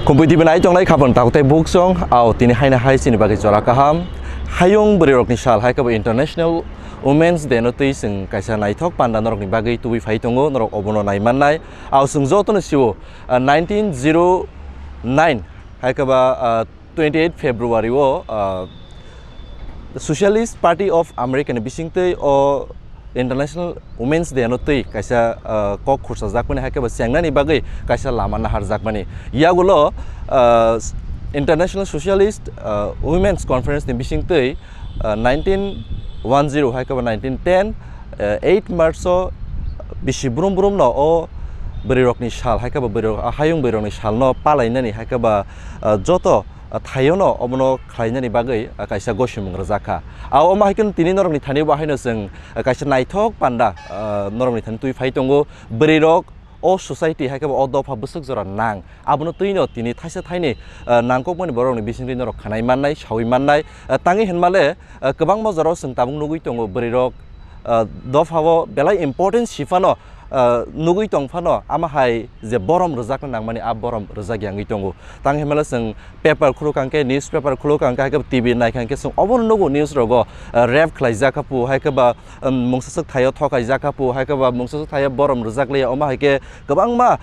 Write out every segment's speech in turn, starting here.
Khumpui TV nai jonglai khapon takte book song au tini haina hai sini bagi jora kaham hayong beri rok ni sal hai ka International Women's Day no tui sing kaisa naithok panda norok ni bagi tubi phai tongo norok obono nai mannai au sung joto no siwo 1909 hai ka 28 February wo the Socialist Party of America ni bisingtei o International Women's Day no tui kaisa kok khursa jakmani hai ka sengnani bagi kaisa lama nahar jakmani yagulo International Socialist Women's Conference ni bisingtei 1910 hai ka 1910 8 March o bisi brum no o berirok ni sal hai ka berirok hayung berirok ni sal no palainani hai ka joto Thayono omono khlainani bagai kaisa gosimung rajaka au oma haikun tini norok ni thani bahaino sing kaisa naithok panda norok ni thani tui phai tongo berirok o society haika o dofa busuk jora nang abono tuino tini thaisa thaini nangkok mani borok ni bisingri norok khanai mannai sawi mannai tangi henmale kwbang mo jora sing tabung nugui tongo berirok dofao belai important sifano nugui tongfano ama hai je borom rojak nangmani a borom rojak yangi tongo tang hemala sing paper khulu kangke newspaper khulu kangke ka tv nai kangke sing obon nugo news rogo rap khlaijak kapu hai ka ba mungsasak thayo thokai jakapu hai ka ba mungsasak thayo borom rojak le oma hai ke gobang ma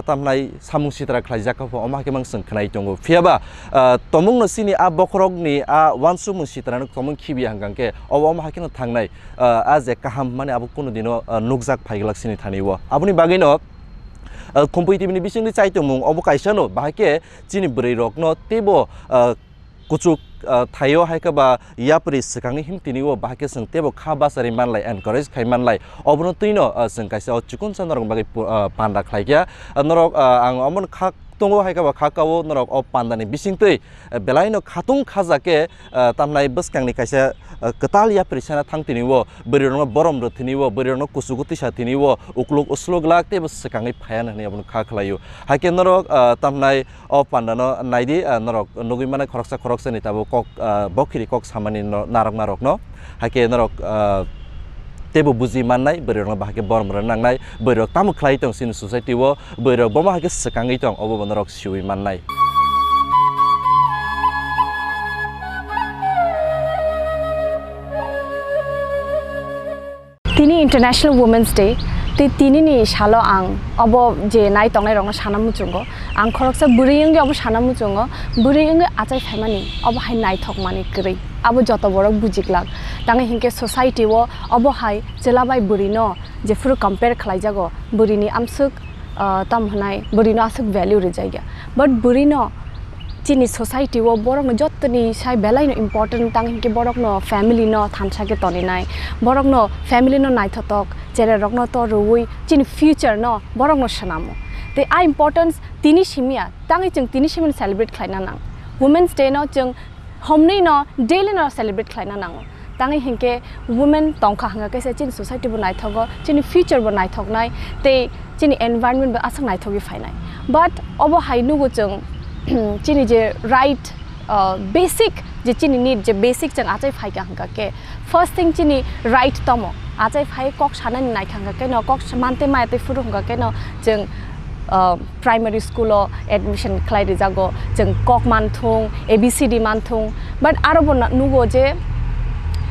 tamnai samung sitra khlaijak kapu oma hai ke mang sing khnai tongo phiaba tomung no sini a bokrok ni a wansu mung sitra no tomung khibi hangangke oma hai ke no thangnai a je kaham mane abu kuno dino nukjak phaigilak sini thani Abuni bagino Khumpui TV ni bisingni chaitomung obo kaisano bahake chini brei rokno tebo kuchuk thayo hai ka ba yapri sikangi himtini wo bahake sing tebo khaba sari manlai encourage khai manlai obono tuino sing kaisa chukun sanarong bagi panda khlaikya norok ang omon khak tongo hai ka ba khakao norok o pandani bisingtei belaino khatung khajake tamnai buskangni kaisa ketal ya prisana thangtini wo berirong borom rothini wo berirong kusuguti sathini wo ukluk uslog lakte bus sekangai phayan hani abun kha khlayo hake norok tamnai o pandano naidi norok nugui mane khoroksa ni tabo kok bokhiri kok samani narok no hake norok tebo buji mannai berirong bahake borom ranangnai berirok tamu khlai tong sin society wo berirok boma hake sekangai tong obo norok siwi mannai Tini International Women's Day tini ni shalo ang abo je nai tongnai rong sanamu chungo ang khoroksa buriyeng abo sanamu chungo buriyeng achai phaimani abo hai nai thok mani kri abo joto borok bujiklak tangi hinke society wo abo hai chelabai burino je furu compare khlai jago burini amsuk tam hanai burino asuk value rejaiga but burino chini society wo borok no jotni sai belai no important tang hinke borok no family no thamsa ke toni nai borok no family no nai thotok chere rok no to rui chini future no borok no sanamo te a importance tini simia tangi chung tini simin celebrate khlaina nang women's day no chung homni no daily no celebrate khlaina nang tangi hinke women tongkha hanga ke se chin society bo nai thogo chini future bo nai thok nai te chini environment bo asang nai thogi phainai but obo hainu go chung chini je right basic je chini need je basic chang achai phai ka hanga ke first thing chini right tomo achai phai kok sanani nai khanga ke no kok mante mai te furu hanga ke no jeng primary school o admission khlai ri jago jeng kok manthung abcd manthung but aro nugo je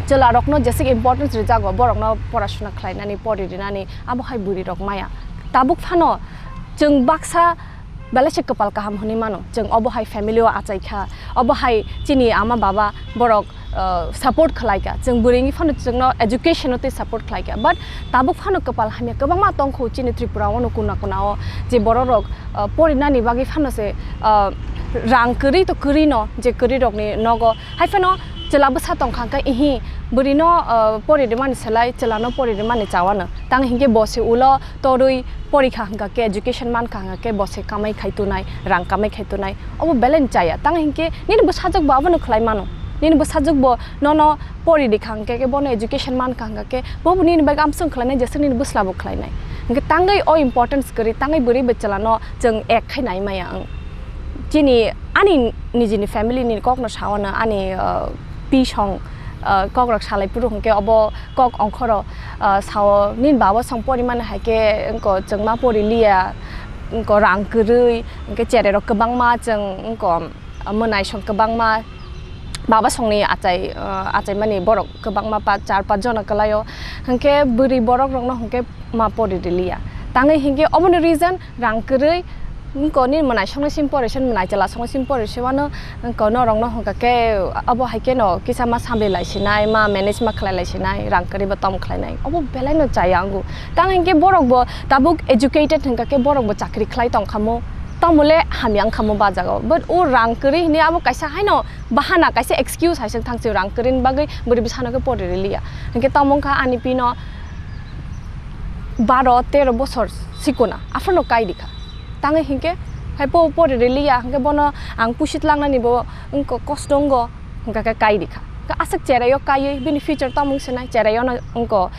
chela rokno jese importance ri jago borok no porashona khlainani pori rinani abo hai buri rok maya tabuk phano jeng baksa Balase kapal kaham honi mano jeng obo hai family wa achai kha obo hai chini ama baba borok support khlai ka jeng buringi phano jengno education te support khlai ka but tabuk phano kapal hamya kabang ma tong kho chini tripura ono kuna o je borok porina ni bagi phano se rang kuri to kuri no je kuri rok ni nogo hai phano chela basa tong khang ka ihi burino pori de mani selai chelano pori de mani chawana tang hinge bose ulo torui porikha hanga ke education man khanga ke bose kamai khaitu nai rang kamai khaitu nai obo balance chaya tang hinge nin busajak ba banu khlai mano nin busajak bo no pori de khangke ke bono education man khanga ke bo nin ba gam sung khlane jese nin busla bo khlai nai hinge tangai o importance kari tangai buri be chelano jeng ek khai nai maya chini ani nijini family ni kok no sawana ani pi song kok rak salai purung ke obo kok ongkhoro sao nin bawa song poriman haike ko jengma pori lia ko rang kerui ke cere ro kebang ma jeng ko menai song kebang ma baba songni acai mani borok kebang ma 4-5 jona kalayo hangke buri borok rong no hangke ma pori dilia tangai hingke obon reason rang kerui ko ni menai song sim poration menai jala song sim poration wano ko no rong no hangka ke abo haike no kisa ma sambe lai sinai ma manage ma khlai lai sinai rang kerui ba tom khlai nai abo belai no chayangu tangai hingke borok bo tabuk educated hangka ke borok bo chakri khlai tong khamo tamule hamyang khamo ba jago but o rang keri ni abo kaisa haino bahana kaisa excuse haisang thangse rang kerin bagai buri bisana ke pore relia hingke tamong kha ani pino 12-13 bosor sikona afano kai dikha tangai hingke haipo pore relia hingke bono ang pusit lang na ni bo engko kostongo hingka kai dikha ka asak cherayo kai bini future tamong senai cherayo na engko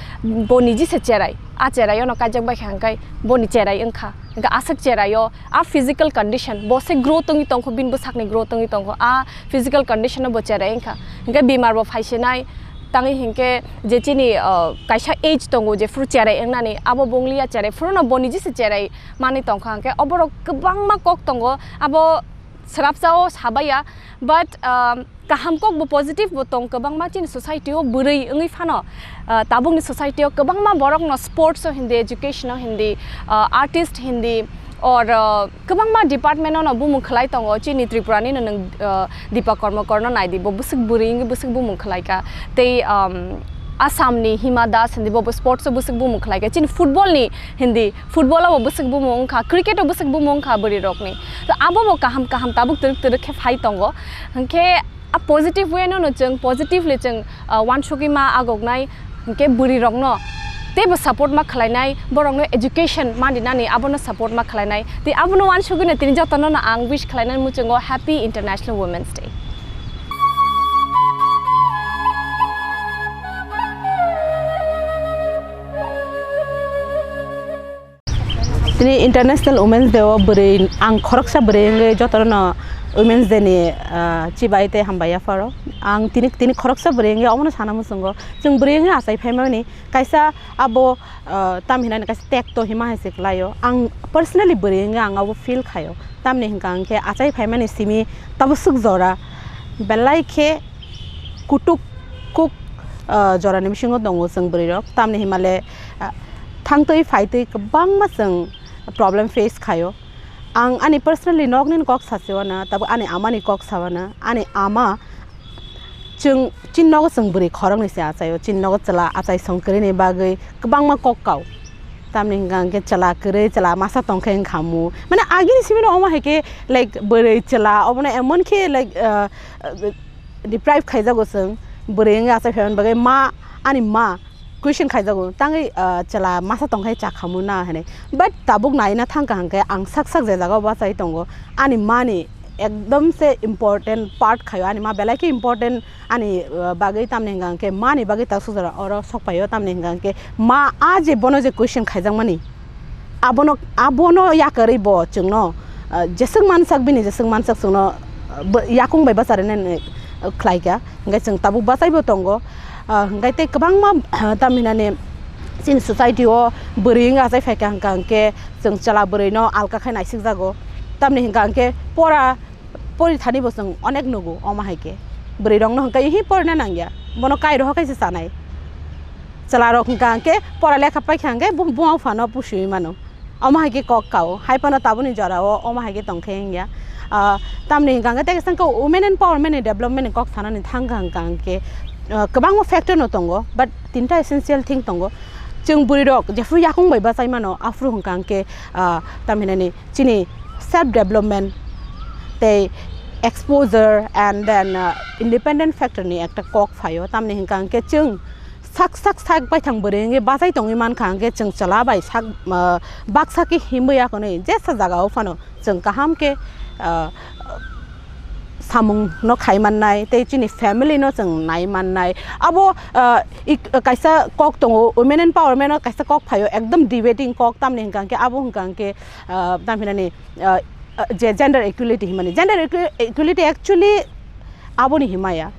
boni ji se cherai a cherayo no kajak ba khangkai boni cherai engkha ga asak cherayo a physical condition bo se growth ngi tongko bin bo sakni growth ngi tongko a physical condition bo cherai engkha ga bimar bo phaisenai tangi hingke je chini kaisa age tongo je fru cherai engnani abo bonglia cherai fru no boni ji se cherai mani tongkha hangke oboro kebang ma kok tongo abo srapsao sabaya but kaham kok bo positive bo tong kebang ma chin society o burei ngi phano tabung ni society o kebang ma borok no sports o hindi education o hindi artist hindi or kebang ma department no bumung khlai tongo chini tripura ni nang dipa karma korno nai di bo busuk burei ngi busuk bumung khlai ka tei Assam ni Hima Das hindi bo sports o busuk bumung khlai ka chin football ni hindi football o busuk bumung kha cricket o busuk bumung kha buri rok ni so abo bo kaham tabuk tur khe phai tongo hangke a positive way no jeng positively jeng wan shoki ma agognai hangke buri rok no tebo support ma khlainai borok no education ma dinani abono support ma khlainai te abono wan shoki na tin jotono na ang wish khlainai muchengo happy International Women's Day. Tini International Women's Day o beri ang khoroksa beri nge jotono Women's Day ni chibai te hambaya faro ang tini khoroksa beri nge omono sana musungo jeng beri nge asai phema ni kaisa abo tam hina kaisa tek to hima hesek layo ang personally beri nge ang abo feel khayo tam ne hingkang ke asai phema ni simi tabusuk jora belai khe kutuk kuk jora ni bisingo dongo jeng beri rok tam ne himale thangtoi faitoi kabang ma jeng problem face khayo ang ani personally nognin kok sasewana tabu ani amani kok sawana ani ama chung chinnog sangburi khorong ni se achayo chinnog chala achai songkri ni bagai kabang ma kok kau tamni gang ke chala kre chala masa tongkheng khamu mane agi ni simino oma heke like bere chala obna emon ke like deprive khaijago sang bere nga achai phayan bagai ma ani ma question khaijago tangai chala masa tongkhai cha khamuna hene but tabuk nai na thang kang ke ang sak je jaga ba chai tongo ani mani ekdom se important part khayo ani ma belai ke important ani bagai tamne gang ke mani bagai ta sujara oro sokpayo tamne gang ke ma aje bono je question khaijang mani abono ya kari bo chungno jesung man sak bini jesung man sak sungno yakung bai basare ne khlaika ngai chung tabu ba chai bo tongo ngai te kabang ma tamina ne sin society o bering a jai faika hangkang ke jeng chala beri no alka khai nai sik jago tamni hangkang ke pori thani bosang onek nugo oma haike beri rong no hangkai hi porna nangya bono kai ro kai se sanai chala ro hangkang ke pora lekha pai khangge bumau phano pusui mano oma haike kok kau hai pano tabuni jara o oma haike tongkheng ya tamni hangkang te sang ko women empowerment development kok thana ni hangkang ke kabang mo factor no tongo but tinta essential thing tongo chung buri rok jefru yakung bai ba saimano afru hangkang ke tamina ni chini self development te exposure and then independent factor ni ekta kok phayo tamni hangkang ke chung sak bai thang buri nge ba sai tongi man khang ke chung chala bai sak baksa ki himya ko nei je sa jaga o phano chung kaham ke samung no khai man nai te chini family no chung nai man nai abo kaisa kok tongo women empowerment kaisa kok phayo ekdam debating kok tam ne hangkang ke abo hangkang ke tam hinani gender equality himani gender equality actually abo ni himaya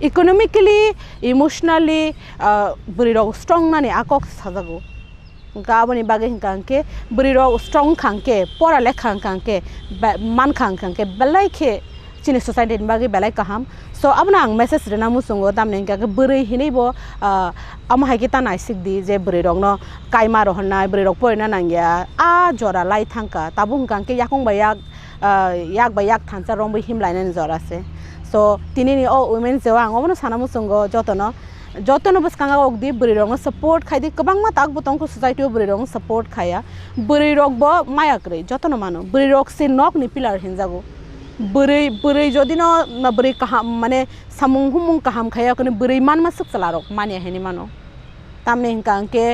economically emotionally buri strong nani akok sajago गाबोनी बागे हिंकांके बरिरो strong खांके परा लेखा खांके मान खांके बेलाइखे चिनि society बागे बेलाइ काहाम सो अब आं message Raina मुसुंगो तामने हिंकाके बोरै हिनैबो अमहायके तानाय सिगदि जे बरिरंनो कायमा रहनाय बरिरक पयना नांगिया आ जरा लाई थांका ताबु हिंकांके याकंबा याक बा याक थांसा रंबो हिमलायनाय जरासे सो तिनिनि ओ वुमेन जेवा आं अबनो साना मुसुंगो जतनो बसकांगा ओगदि बरिरंनो सपोर्ट खायदि गोबां मा ताक बतंको सोसाइटी बरिरंग सपोर्ट खाया बरिरक बो मायाक्रे जतनो मानो बरिरक से नक नि पिलार हिनजागो बोरै जदिनो बोरै काहाम माने सामुं हुमुं काहाम खाया कने बोरै मान मा सुक चलारक मानिया हेनि मानो तामने हिंकांके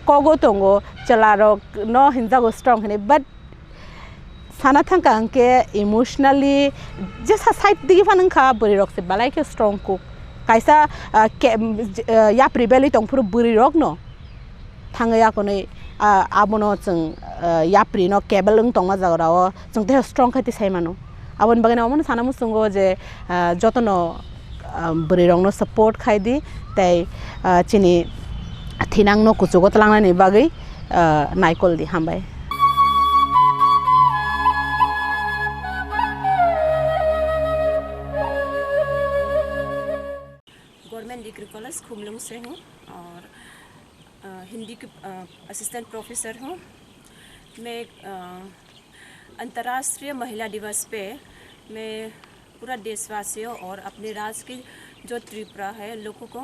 कगो तंगो चलारक न हिनजागो स्ट्रॉंग हेनि बट साना थांका अंके इमोशनली जेसा साइड दिगि फानंखा बरिरक से बालाइके स्ट्रॉंग को कायसा या प्रिबेलि तंगफुर बरिरक न थाङो याकने आबनो जों या प्रिनो केबल लं तंगमा जागराव जों ते स्ट्रॉंग खाति साइमानो आबन बागेना अमन साना मुसुंगो जे जतनो बरिरंनो सपोर्ट खायदि ताई चिनि थिनांनो कुचुगो तलांनानै बागै नायकल दि हामबाय गवर्नमेंट डिग्री कॉलेज खुमलुंग से हूँ और हिंदी की असिस्टेंट प्रोफेसर हूँ। मैं अंतर्राष्ट्रीय महिला दिवस पे मैं पूरा देशवासियों और अपने राज्य की जो त्रिपुरा है लोगों को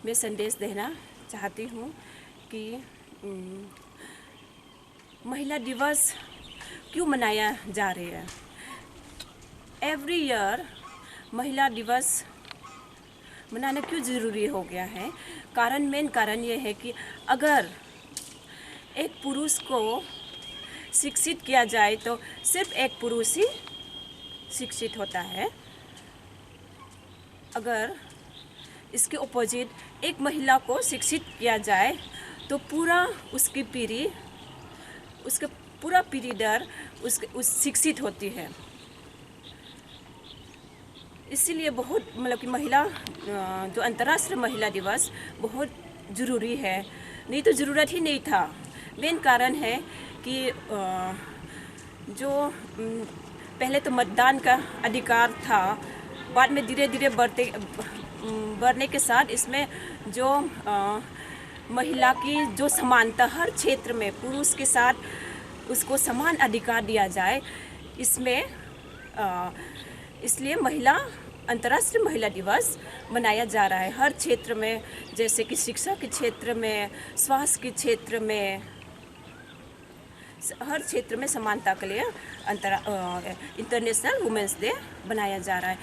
मैं संदेश देना चाहती हूँ कि महिला दिवस क्यों मनाया जा रहा है। एवरी ईयर महिला दिवस मनाना क्यों ज़रूरी हो गया है। मेन कारण ये है कि अगर एक पुरुष को शिक्षित किया जाए तो सिर्फ एक पुरुष ही शिक्षित होता है। अगर इसके अपोजिट एक महिला को शिक्षित किया जाए तो पूरा उसकी पीढ़ी उसके पूरा पीढ़ी दर उस शिक्षित होती है। इसीलिए बहुत मतलब कि महिला जो अंतर्राष्ट्रीय महिला दिवस बहुत ज़रूरी है। नहीं तो ज़रूरत ही नहीं था। मेन कारण है कि जो पहले तो मतदान का अधिकार था, बाद में धीरे धीरे बढ़ने के साथ इसमें जो महिला की जो समानता हर क्षेत्र में पुरुष के साथ उसको समान अधिकार दिया जाए, इसमें इसलिए अंतर्राष्ट्रीय महिला दिवस मनाया जा रहा है। हर क्षेत्र में, जैसे कि शिक्षा के क्षेत्र में, स्वास्थ्य के क्षेत्र में, हर क्षेत्र में समानता के लिए इंटरनेशनल वुमेन्स डे बनाया जा रहा है।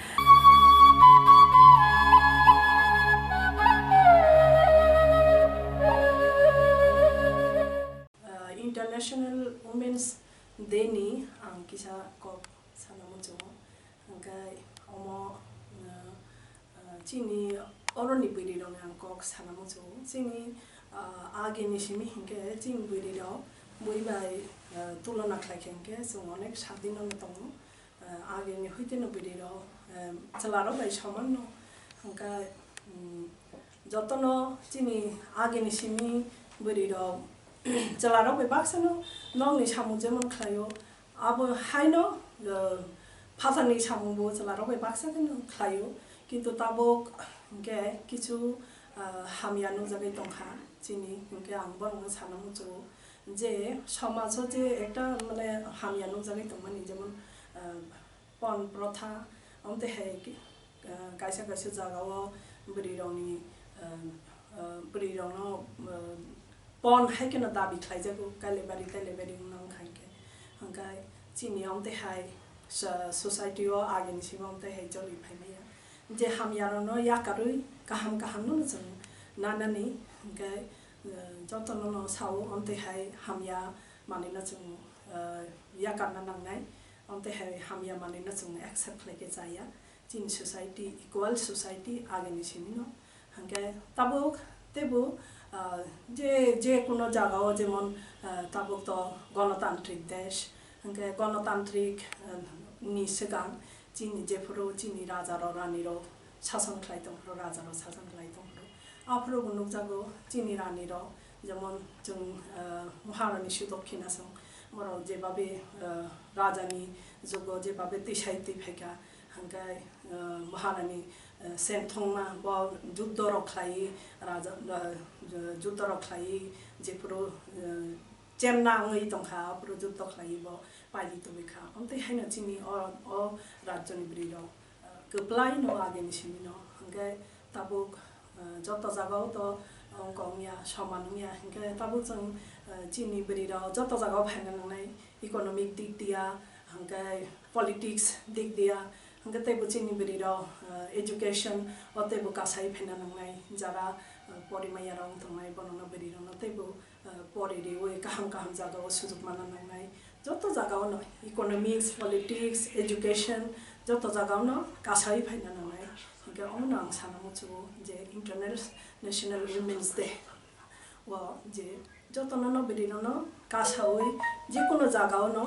इंटरनेशनल वुमेन्स डे नि आं किसा कप सानामोन ओमफ्राय अमा चिनि अरनि बैरि दं आं कक सानामोन चिनि आगेनि सिमि हिंके चिन बैरि दं बयबाय तुलना खालामके जों अनेक सादिन दं आगेनि हयतेनो बैरि दं चलारो बाय समान न ओमफ्राय जतनो चिनि आगेनि सिमि बैरि दं चलारो बाय बाक्सनो नंनि सामुजे मन खायो अब हायनो फाजानि सामुबो चलारो बाय बाक्साखौनो खायो किन्तु ताबो के किछु हामियानो जागे दंखा चिनि के आं बरंनो सानामुचो जे समाजो जे एकटा माने हामियानो जागे दंमानि जेमन पन प्रथा ओमते है कायसा कायसा जागाव बरिरंनि बरिरंनो पन हायकेनो दाबि खायजागो कालेबारि नां खायके ओमफ्राय चिनि ओमते हाय सोसाइटी आगेनि सिम ओमते हाय जलि फायनाया जे हामियानो याकारुय गाहाम नो जों नानानि ओमफ्राय जतनो साव ओमते हाय हामिया मानिना जों याकारना नांनाय ओमते हाय हामिया मानिना जों एक्सेप्ट खालायके जाया चिन सोसाइटी इक्वल सोसाइटी आगेनि सिमिनो ओमफ्राय तेबो जे कोनो जागाव जेमन ताबुक तो गणतान्त्रिक देश ओमफ्राय गणतान्त्रिक नि सिगां चिनि जेफोरो चिनि राजा रानी शासन खालायदों राजा शासन खालायदों आफोरो नुजागो चिनि रानी যেমন जों महारानी सुदक्षिणा जों मराव जेबाबे राजानि जुग जेबाबे तैसाय तैफायगा हांगाय महारानी सेंथंमा ब युद्ध रख्लायि राजा युद्ध रख्लायि जेफोरो चेमना ngै दंखा अप्रो युद्ध ख्लायि ब पाइलि तबेखा अन्ते हायना चिनि अ राज्यनि ब्रिरो गोप्लाय न आगेनि सिनि न हांगाय ताबुक जत जागाव त अंगया समानया हांगाय ताबुक जों चिनि ब्रिरो जत जागाव फायना नंनाय इकोनॉमिक दिक दिया हांगाय पॉलिटिक्स दिक दिया हांगा तेबो चिनि ब्रिरो एजुकेशन अतेबो कासाय फायना नंनाय जारा परिमाया रंग तंनाय बनना ब्रिरो न तेबो परेरे वे काहाम काहाम जागाव सुजुग माना नंनाय जत जागाव न इकोनॉमिक्स पॉलिटिक्स एजुकेशन जत जागाव न कासाय फायना नंनाय हांगा अमना आं सानामुचु जे इंटरनेशनल वुमेन्स डे व जे जतन न ब्रिरो न कासावै जिकुनु जागाव न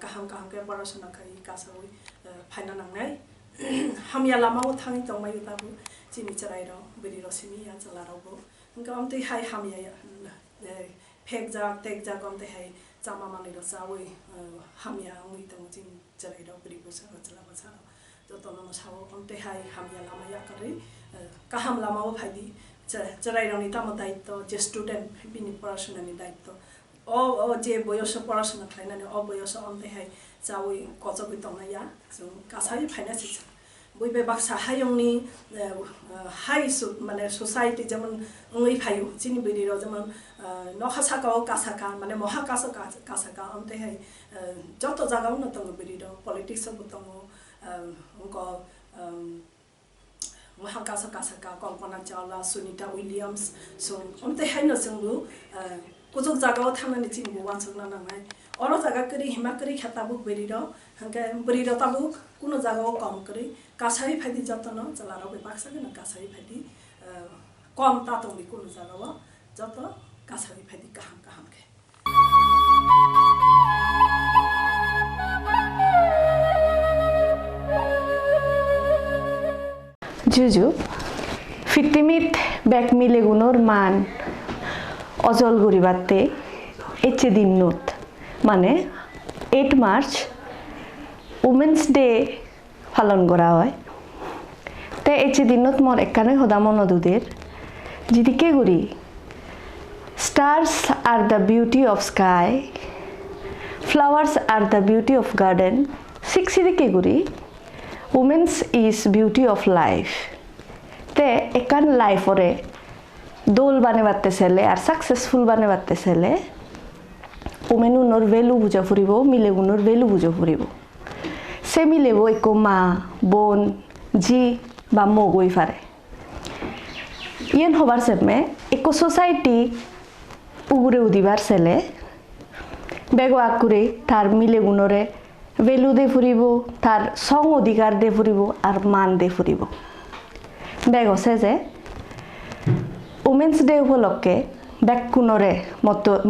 काहाम काहाम के परासना खाय कासावै फायना नंनाय हामिया लामाव थाङै दंमायो दाबो चिनि चराइरो ब्रिरो सिमिया चलारावबो हांगा अमते हाय हामिया फेक जा टेक जा गमते हाय जामा मानिरो जावै हामिया उइ दं चिनि चराइरो ब्रिबो सा चलाबो सा जतन न साव अमते हाय हामिया लामाया करै काहाम लामाव फायदि चराइरोनि ताम दायित्व जे स्टुडेन्ट बिनि परासनानि दायित्व अ जे बयस परासना खालायनानै अ बयस अमते हाय जावै कचबै दंनाया जों गासै फाइनान्स बयबे बाक्सा हायंनि हाई माने सोसाइटी जेमन उइ फायु चिनि ब्रिरो जेमन नखासाकाव कासाका माने महाकासा कासाका अमते हाय जत जागाव न दङ ब्रिरो पॉलिटिक्स बो दङ उनको महाकासा कासाका कल्पना चावला सुनीता विलियम्स जों अमते हाय न जोंबो कुजुग जागाव थांनानै चिनिबो वानसना नांनाय अरो जागा करी हिमा करी खताबु ब्रिरो हांगा ब्रिरो ताबु कुनो जागाव कम करी कासाय फायदि जतन चलाराव बे बाक्साके न कासाय फायदि कम तातंनि कुनो जागाव जत कासाय फायदि काहाम काहाम के जुजु फिक्तिमित बैक मिलेगुनोर मान अजल गुरिबाते एचे दिननुत माने 8 मार्च वुमेन्स डे पालन करा হয় তে এচে দিনত মোর একানে হদামন দুদের জিদিকে গুরি স্টার্স আর the beauty of sky flowers আর দ্য বিউটি অফ গার্ডেন সিক্সিদিকে গুরি women's is beauty of life ते एकान लाइफ ओरे दोल बाने बाते सेले और सक्सेसफुल बाने बाते सेले वुमेन उनर वैल्यू बुझा फुरिबो मिले उनर वैल्यू बुझा फुरिबो से मिलेबो एको मा बोन जी बा मोगोई फारे येन होबार सेमे एको सोसाइटी उगुरे उदिबार सेले बेगो आकुरे तार मिले उनरे वैल्यू दे फुरिबो तार सং अधिकार दे फुरिबो और मान दे फुरिबो बेग আছে যে वुमेन्स डे उपलक्षे बेकुनरे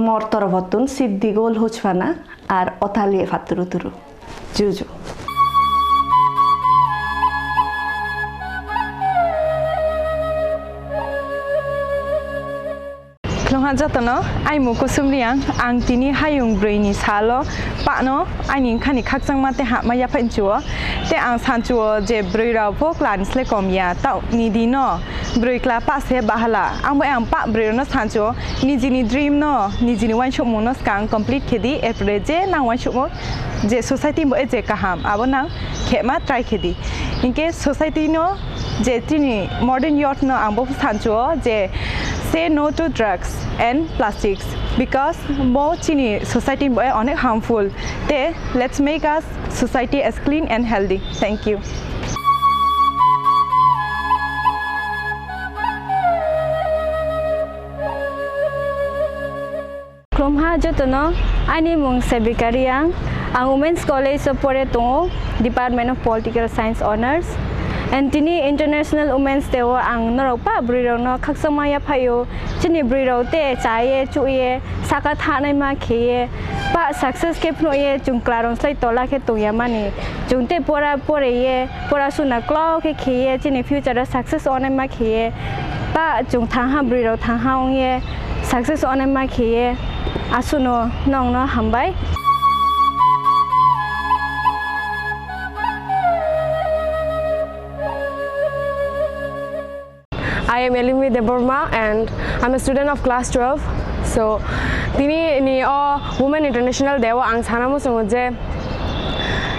मोर तरफतुन सिद्धि गोल होचफाना और अथालिए फातुरु तुरु जुजु Klongha jatono ai mo kusumriang ang tini hayung breini salo pakno ani khani khakjang mate ha maya phanchuo te ang sanchuo je breira phok lan sle komya tau ni dino brei kla pa se bahala ang ang pa breiro no sanchuo nijini dream no nijini wan chokmo no skang complete khedi epre je nang wan chokmo je society mo je kaham abo nang khema try khedi inke society no je tini modern youth no ang bo sanchuo je say no to drugs and plastics because more chini society boy onek harmful te let's make us society as clean and healthy thank you Klomha jotono ani mung sebikariang ang Women's College of Poreto Department of Political Science Honors and tini International Women's Day ang naropa briro no khaksamaya phayo chini briro te chaye chuye saka thanai ma kheye pa success ke phnoye chungklarong sai tola ke toya mani jungte pora poreye pora suna klo ke kheye chini future success onai ma kheye pa chung thangha briro thangha ongye success on my key asuno nong no hambai. I am Elimi Deborma and I'm a student of class 12. So, tini ni Women International Day wa ang sana mo sungod je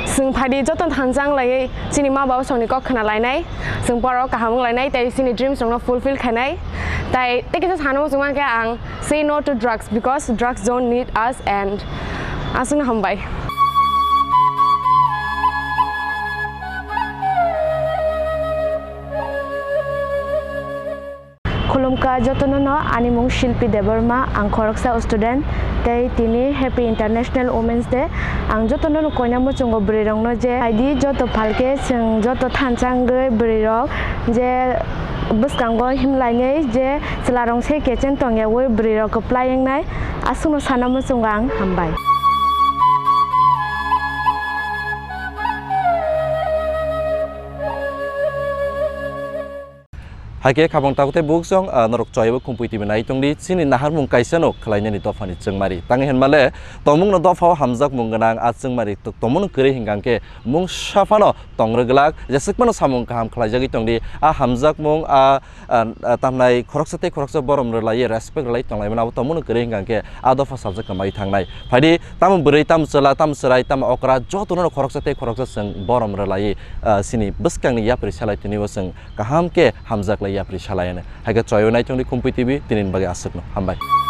sung phadi joton thanjang lai chini ma baw songni kok khana lai nai sung paro kahamung lai nai tai sini dreams song no fulfill khanai tai tekisa sana mo sungman ke ang say no to drugs because drugs don't need us and asung hambai. Kulumka jotono no animung Shilpi Deborma ang koroksa student tay tini Happy International Women's Day ang jotono no koina mo chungo brirong no je ID joto phalke sing joto thanchang goi brirok je buskango himlainei je selarong se kechen tongya woi brirok applying nai asuno sanamo chungang hambai. Hake kabang takute buksong norok choybo Khumpui tibi nai tongdi sini nahar mung kaisano khlaina ni dofani chengmari tangi henmale tomung no dofao hamjak mungganang a chengmari tomung kre hingangke mung safano tongrglak jesikmano samung kaham khlaijagi tongdi a hamjak mung a tamnai khoroksa borom relai respect relai tonglai mana tomung kre hingangke a dofa sabjak kamai thangnai phadi tam bwrei tam chela tam serai tam okra jotono khoroksa seng borom relai sini buskangni yapri salai tini waseng kaham ke hamjak lai yapri salayane haga choyo nai tongdi Khumpui TV tinin bagi asukno hambai.